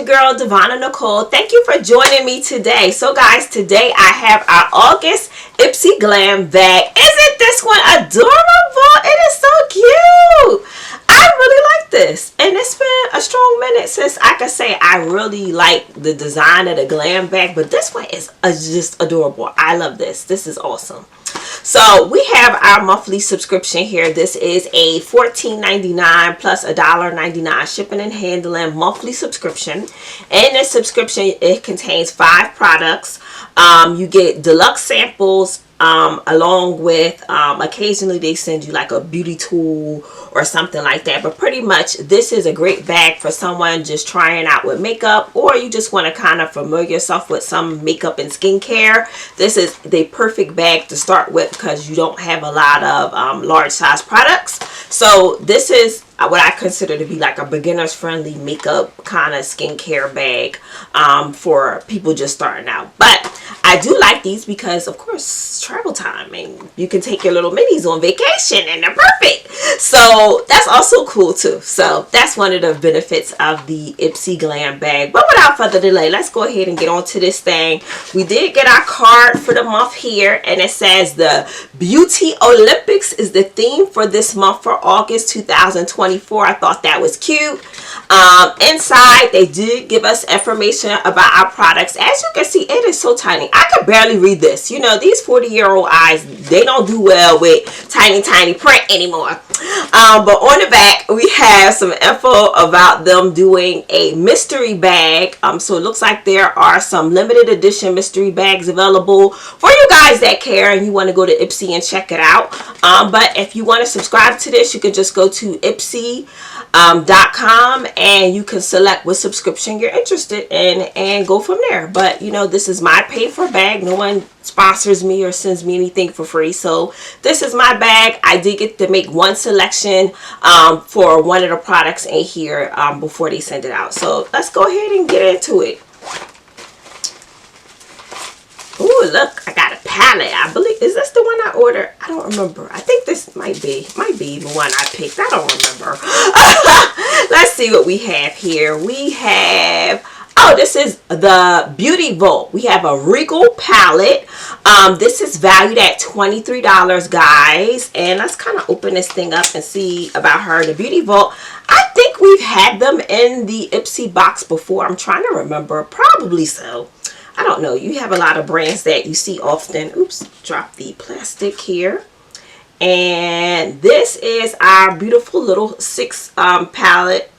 girl, Devonna Nicole. Thank you for joining me today. So guys, today I have our August IPSY Glam bag. Isn't this one adorable? It is so cute. I really like this. And it's been a strong minute since I could say I really like the design of the Glam bag. But this one is just adorable. I love this. This is awesome. So we have our monthly subscription here. This is a $14.99 plus $1.99 shipping and handling monthly subscription. In this subscription, it contains 5 products. You get deluxe samples along with occasionally they send you like a beauty tool or something like that, but pretty much this is a great bag for someone just trying out with makeup, or you just want to kind of familiar yourself with some makeup and skincare. This is the perfect bag to start with because you don't have a lot of large size products. So this is what I consider to be like a beginner's friendly makeup kind of skincare bag for people just starting out. But I do like these because, of course, travel time, and you can take your little minis on vacation and they're perfect. So that's also cool too. So that's one of the benefits of the IPSY Glam bag. But without further delay, let's go ahead and get on to this thing. We did get our card for the month here, and it says the Beauty Olympics is the theme for this month for August 2024. I thought that was cute. Inside, they did give us information about our products. As you can see, it is so tiny. I could barely read this. You know, these 40-year-old eyes, they don't do well with tiny print anymore. But on the back, we have some info about them doing a mystery bag. So it looks like there are some limited edition mystery bags available for you guys that care and you want to go to IPSY and check it out. But if you want to subscribe to this, you can just go to IPSY.com and you can select what subscription you're interested in and go from there. But you know, this is my pay for bag. No one sponsors me or sends me anything for free, so this is my bag. I did get to make one selection for one of the products in here before they send it out. So let's go ahead and get into it. Oh, look, I got a palette. I believe, is this the one I ordered? I don't remember. I think this might be the one I picked. I don't remember. Let's see what we have here. We have, oh, this is the Beauty Vault. We have a Regal palette. This is valued at $23, guys. And let's kind of open this thing up and see about her. The Beauty Vault, I think we've had them in the IPSY box before. I'm trying to remember. Probably so. I don't know. You have a lot of brands that you see often. Oops, drop the plastic here. And this is our beautiful little 6 palette.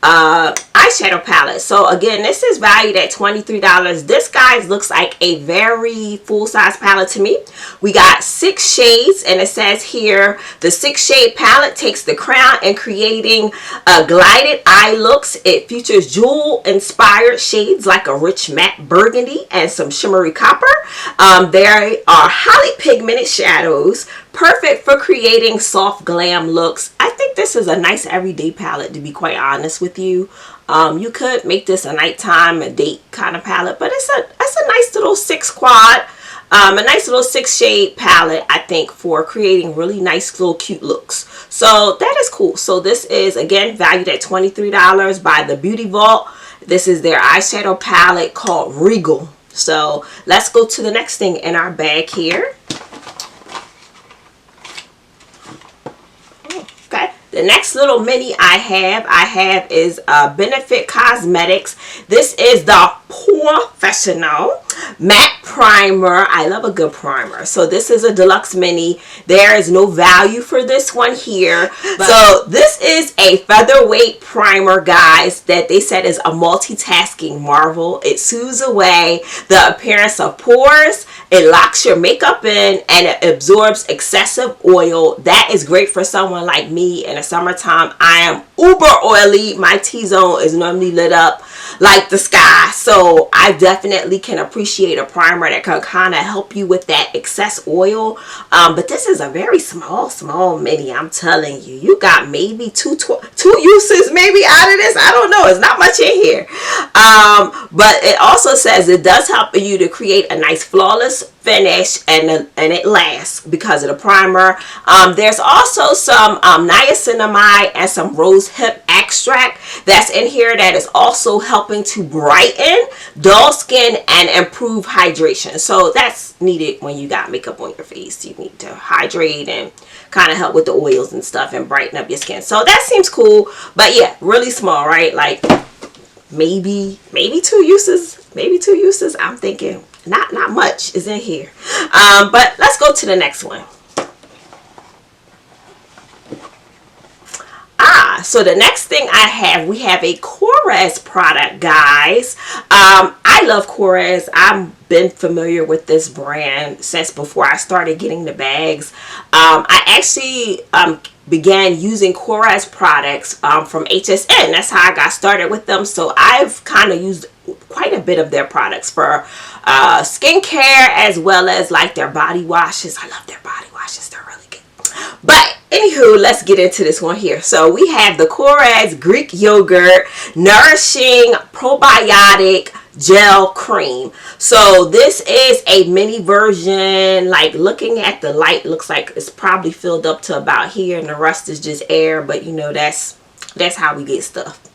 Eyeshadow palette. So again, this is valued at $23. This, guys, looks like a very full-size palette to me. We got 6 shades, and it says here the 6-shade palette takes the crown in creating glided eye looks. It features jewel inspired shades like a rich matte burgundy and some shimmery copper. There are highly pigmented shadows, perfect for creating soft glam looks. I think this is a nice everyday palette, to be quite honest with you. You could make this a nighttime, a date kind of palette, but it's a nice little 6 quad, a nice little 6-shade palette, I think, for creating really nice little cute looks. So that is cool. So this is, again, valued at $23 by the Beauty Vault. This is their eyeshadow palette called Regal. So let's go to the next thing in our bag here. The next little mini I have is Benefit Cosmetics. This is the Professional Matte Primer. I love a good primer. So this is a deluxe mini. There is no value for this one here. So this is a featherweight primer, guys, that they said is a multitasking marvel. It soothes away the appearance of pores. It locks your makeup in and it absorbs excessive oil. That is great for someone like me in the summertime. I am uber oily. My T-zone is normally lit up like the sky. So I definitely can appreciate a primer that can kind of help you with that excess oil. But this is a very small mini. I'm telling you, you got maybe two uses maybe out of this. I don't know. It's not much in here. But it also says it does help you to create a nice flawless finish, and it lasts because of the primer. There's also some niacinamide and some rose hip extract that's in here that is also helping to brighten dull skin and improve hydration. So that's needed when you got makeup on your face. You need to hydrate and kind of help with the oils and stuff and brighten up your skin. So that seems cool. But yeah, really small, right? Like maybe 2 uses. Maybe 2 uses. I'm thinking not much is in here. But let's go to the next one. So the next thing we have a Korres product, guys. I love Korres. I've been familiar with this brand since before I started getting the bags. I actually began using Korres products from HSN. That's how I got started with them. So I've kind of used quite a bit of their products for skincare, as well as like their body washes. I love their body washes. They're really good. But anywho, let's get into this one here. So we have the Korres Greek Yogurt Nourishing Probiotic Gel Cream. So this is a mini version. Like looking at the light, looks like it's probably filled up to about here, and the rest is just air. But you know, that's how we get stuff.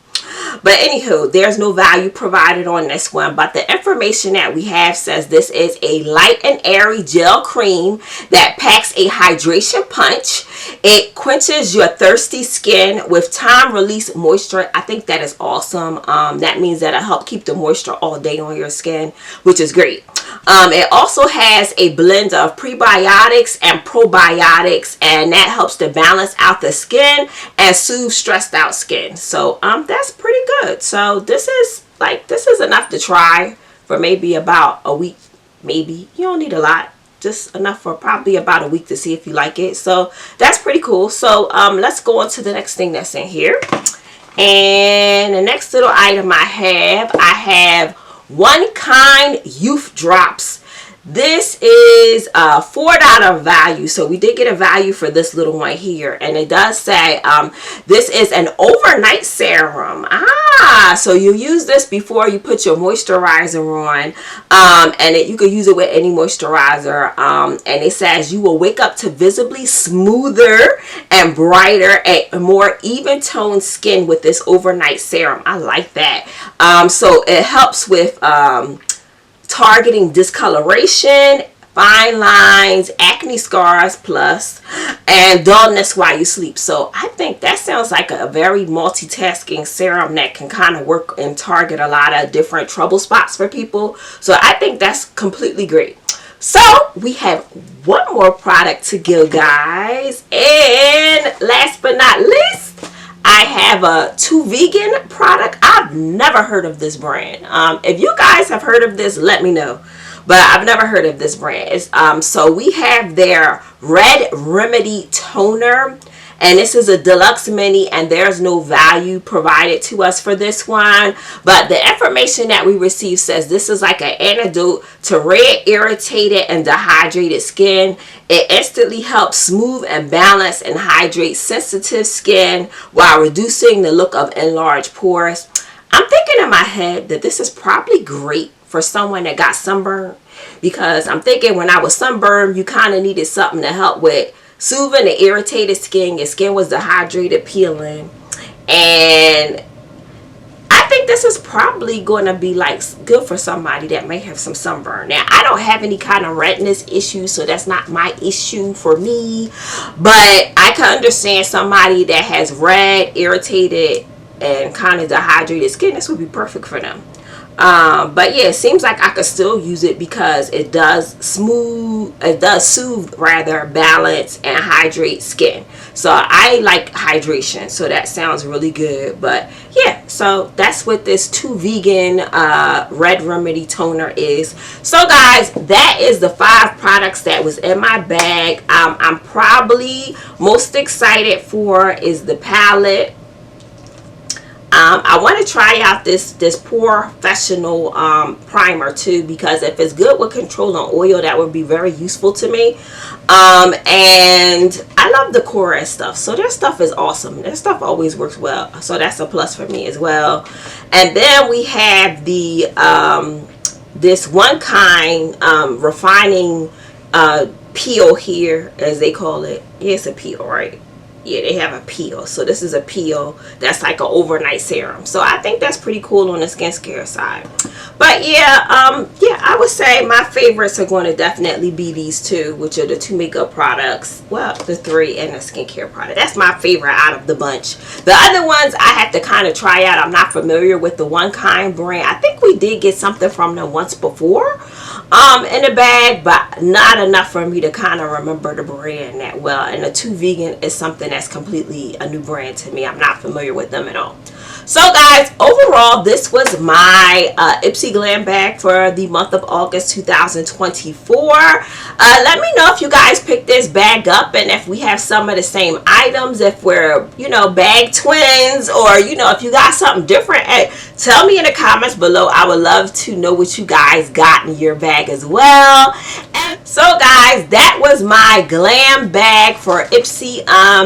But anywho, there's no value provided on this one, but the information that we have says this is a light and airy gel cream that packs a hydration punch. It quenches your thirsty skin with time release moisture. I think that is awesome. That means that it'll help keep the moisture all day on your skin, which is great. It also has a blend of prebiotics and probiotics, and that helps to balance out the skin and soothe stressed out skin. So that's pretty good. So this is enough to try for maybe about a week. Maybe you don't need a lot, just enough for probably about a week to see if you like it. So that's pretty cool. So let's go on to the next thing that's in here. And the next little item I have One Kind Youth Drops. This is a $4 value, so we did get a value for this little one here, and it does say this is an overnight serum. So you use this before you put your moisturizer on, and you can use it with any moisturizer, and it says you will wake up to visibly smoother and brighter and more even toned skin with this overnight serum. I like that. So it helps with targeting discoloration, fine lines, acne scars, plus, and dullness while you sleep. So I think that sounds like a very multitasking serum that can kind of work and target a lot of different trouble spots for people. So I think that's completely great. So we have one more product to go, guys. And last but not least, I have a 2 Vegan product. I've never heard of this brand. If you guys have heard of this, let me know. But I've never heard of this brand. So we have their Red Remedy Toner. And this is a deluxe mini, and there's no value provided to us for this one. But the information that we received says this is like an antidote to red, irritated, and dehydrated skin. It instantly helps smooth and balance and hydrate sensitive skin while reducing the look of enlarged pores. I'm thinking in my head that this is probably great for someone that got sunburned, because I'm thinking when I was sunburned, you kind of needed something to help with soothing the irritated skin. Your skin was dehydrated, peeling, and I think this is probably going to be like good for somebody that may have some sunburn. Now, I don't have any kind of redness issues, so that's not my issue for me, but I can understand somebody that has red, irritated, and kind of dehydrated skin. This would be perfect for them. But yeah, it seems like I could still use it because it does soothe, rather, balance and hydrate skin. So I like hydration, so that sounds really good. But yeah, so that's what this 2 Vegan Red Remedy Toner is. So guys, that is the 5 products that was in my bag. I'm probably most excited for is the palette. I want to try out this professional primer too, because if it's good with controlling oil, that would be very useful to me. And I love the Korres stuff, so their stuff is awesome. Their stuff always works well, so that's a plus for me as well. And then we have the this One Kind refining peel here, as they call it. Yeah, it's a peel, right? Yeah, they have a peel. So this is a peel that's like an overnight serum. So I think that's pretty cool on the skincare side. But yeah, I would say my favorites are going to definitely be these two, which are the two makeup products. Well, the three and the skincare product. That's my favorite out of the bunch. The other ones I have to kind of try out. I'm not familiar with the One Kind brand. I think we did get something from them once before in the bag, but not enough for me to kind of remember the brand that well. And the Two Vegan is something that's completely a new brand to me. I'm not familiar with them at all. So guys, overall, this was my IPSY Glam bag for the month of August 2024. Let me know if you guys picked this bag up and if we have some of the same items, if we're, bag twins, or, if you got something different. Hey, tell me in the comments below. I would love to know what you guys got in your bag as well. And so guys, that was my Glam bag for IPSY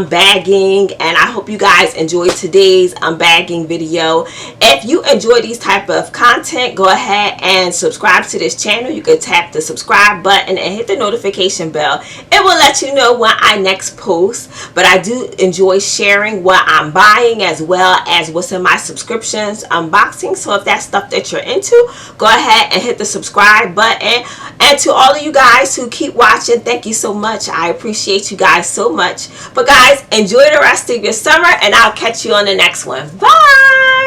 bagging, and I hope you guys enjoyed today's bagging video. If you enjoy these type of content, go ahead and subscribe to this channel. You can tap the subscribe button and hit the notification bell. It will let you know when I next post. But I do enjoy sharing what I'm buying as well as what's in my subscriptions unboxing. So if that's stuff that you're into, go ahead and hit the subscribe button. And to all of you guys who keep watching, thank you so much. I appreciate you guys so much. But guys, enjoy the rest of your summer, and I'll catch you on the next one. Bye.